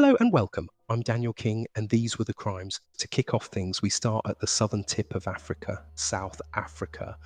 Hello and welcome. I'm Daniel King, and these were the crimes. To kick off things, we start at the southern tip of Africa, South Africa,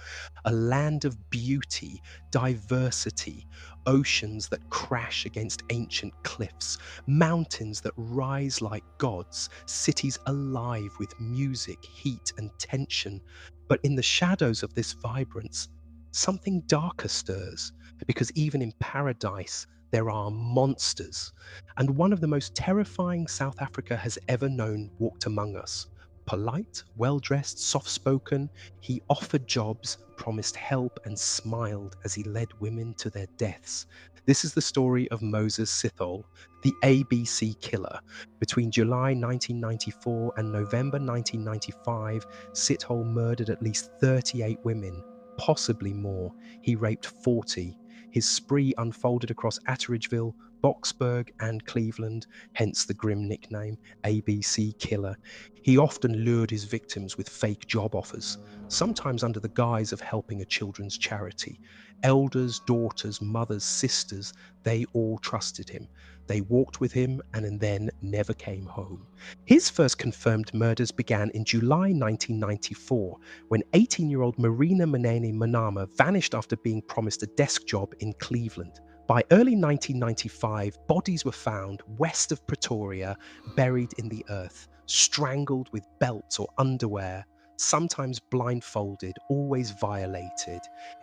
a land of beauty, diversity, oceans that crash against ancient cliffs, mountains that rise like gods, cities alive with music, heat, and tension. But in the shadows of this vibrance, something darker stirs, because even in paradise, there are monsters, and one of the most terrifying South Africa has ever known walked among us. Polite, well dressed, soft spoken, he offered jobs, promised help, and smiled as he led women to their deaths. This is the story of Moses Sithole, the ABC killer. Between July 1994 and November 1995, Sithole murdered at least 38 women, possibly more. He raped 40. His spree unfolded across Atteridgeville, Boksburg, and Cleveland, hence the grim nickname ABC Killer. He often lured his victims with fake job offers, sometimes under the guise of helping a children's charity. Elders, daughters, mothers, sisters, they all trusted him. They walked with him and then never came home. His first confirmed murders began in July 1994 when 18-year-old Marina Manene Manama vanished after being promised a desk job in Cleveland. By early 1995, bodies were found west of Pretoria, buried in the earth, strangled with belts or underwear, sometimes blindfolded, always violated.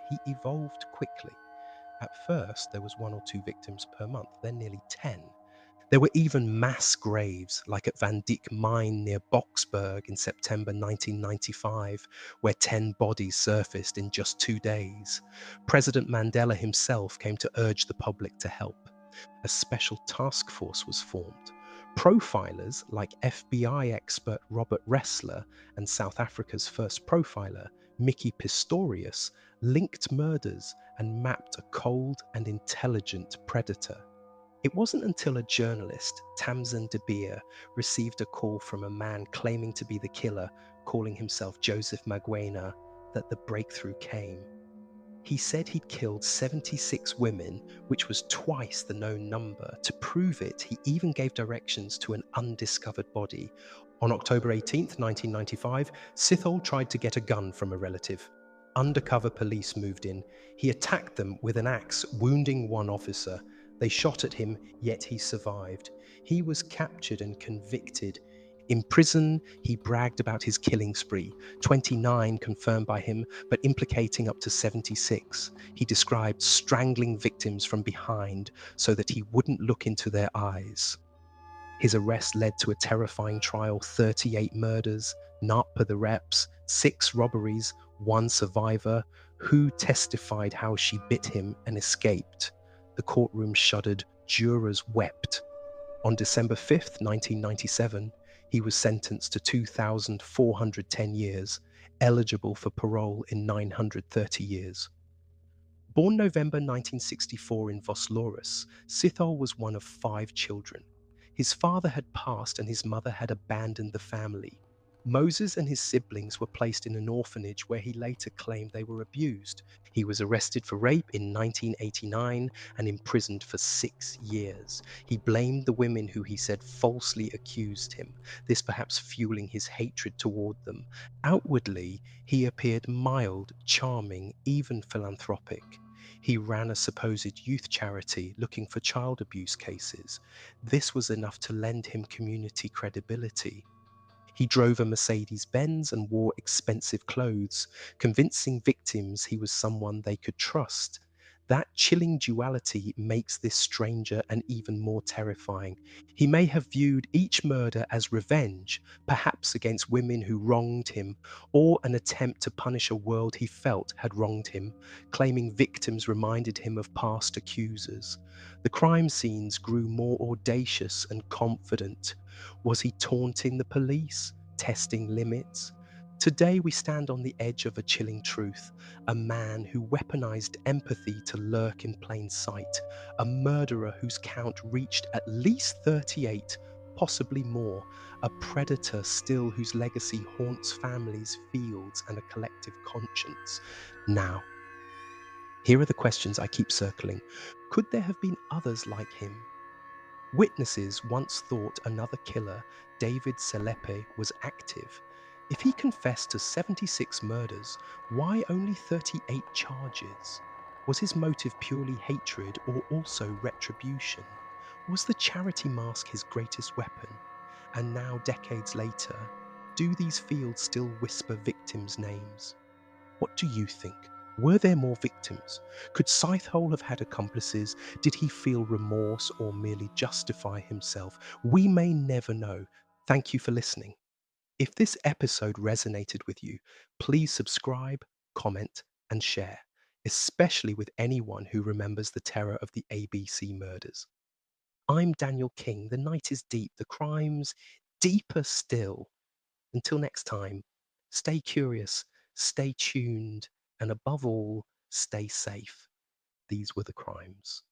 He evolved quickly. At first, there was one or two victims per month, then nearly 10. There were even mass graves, like at Van Dyck Mine near Boksburg in September 1995, where 10 bodies surfaced in just 2 days. President Mandela himself came to urge the public to help. A special task force was formed. Profilers like FBI expert Robert Ressler and South Africa's first profiler, Mickey Pistorius, linked murders and mapped a cold and intelligent predator. It wasn't until a journalist, Tamsin de Beer, received a call from a man claiming to be the killer, calling himself Joseph Magwena, that the breakthrough came. He said he'd killed 76 women, which was twice the known number. To prove it, he even gave directions to an undiscovered body. On October 18th, 1995, Sithole tried to get a gun from a relative. Undercover police moved in. He attacked them with an axe, wounding one officer. They shot at him, yet he survived. He was captured and convicted. In prison, he bragged about his killing spree, 29 confirmed by him, but implicating up to 76. He described strangling victims from behind so that he wouldn't look into their eyes. His arrest led to a terrifying trial: 38 murders, not per the reps, 6 robberies, 1 survivor, who testified how she bit him and escaped. The courtroom shuddered, jurors wept. On December 5th, 1997, he was sentenced to 2,410 years, eligible for parole in 930 years. Born November 1964 in Vosloorus, Sithole was one of 5 children. His father had passed and his mother had abandoned the family. Moses and his siblings were placed in an orphanage where he later claimed they were abused. He was arrested for rape in 1989 and imprisoned for 6 years. He blamed the women who he said falsely accused him, this perhaps fueling his hatred toward them. Outwardly, he appeared mild, charming, even philanthropic. He ran a supposed youth charity looking for child abuse cases. This was enough to lend him community credibility. He drove a Mercedes-Benz and wore expensive clothes, convincing victims he was someone they could trust. That chilling duality makes this stranger an even more terrifying. He may have viewed each murder as revenge, perhaps against women who wronged him, or an attempt to punish a world he felt had wronged him, claiming victims reminded him of past accusers. The crime scenes grew more audacious and confident. Was he taunting the police, testing limits? Today we stand on the edge of a chilling truth. A man who weaponized empathy to lurk in plain sight. A murderer whose count reached at least 38, possibly more. A predator still whose legacy haunts families, fields, and a collective conscience. Now, here are the questions I keep circling. Could there have been others like him? Witnesses once thought another killer, David Selepe, was active. If he confessed to 76 murders, why only 38 charges? Was his motive purely hatred or also retribution? Was the charity mask his greatest weapon? And now, decades later, do these fields still whisper victims' names? What do you think? Were there more victims? Could Scythehole have had accomplices? Did he feel remorse or merely justify himself? We may never know. Thank you for listening. If this episode resonated with you, please subscribe, comment, and share, especially with anyone who remembers the terror of the ABC murders. I'm Daniel King. The night is deep, the crimes deeper still. Until next time, stay curious, stay tuned, and above all, stay safe. These were the crimes.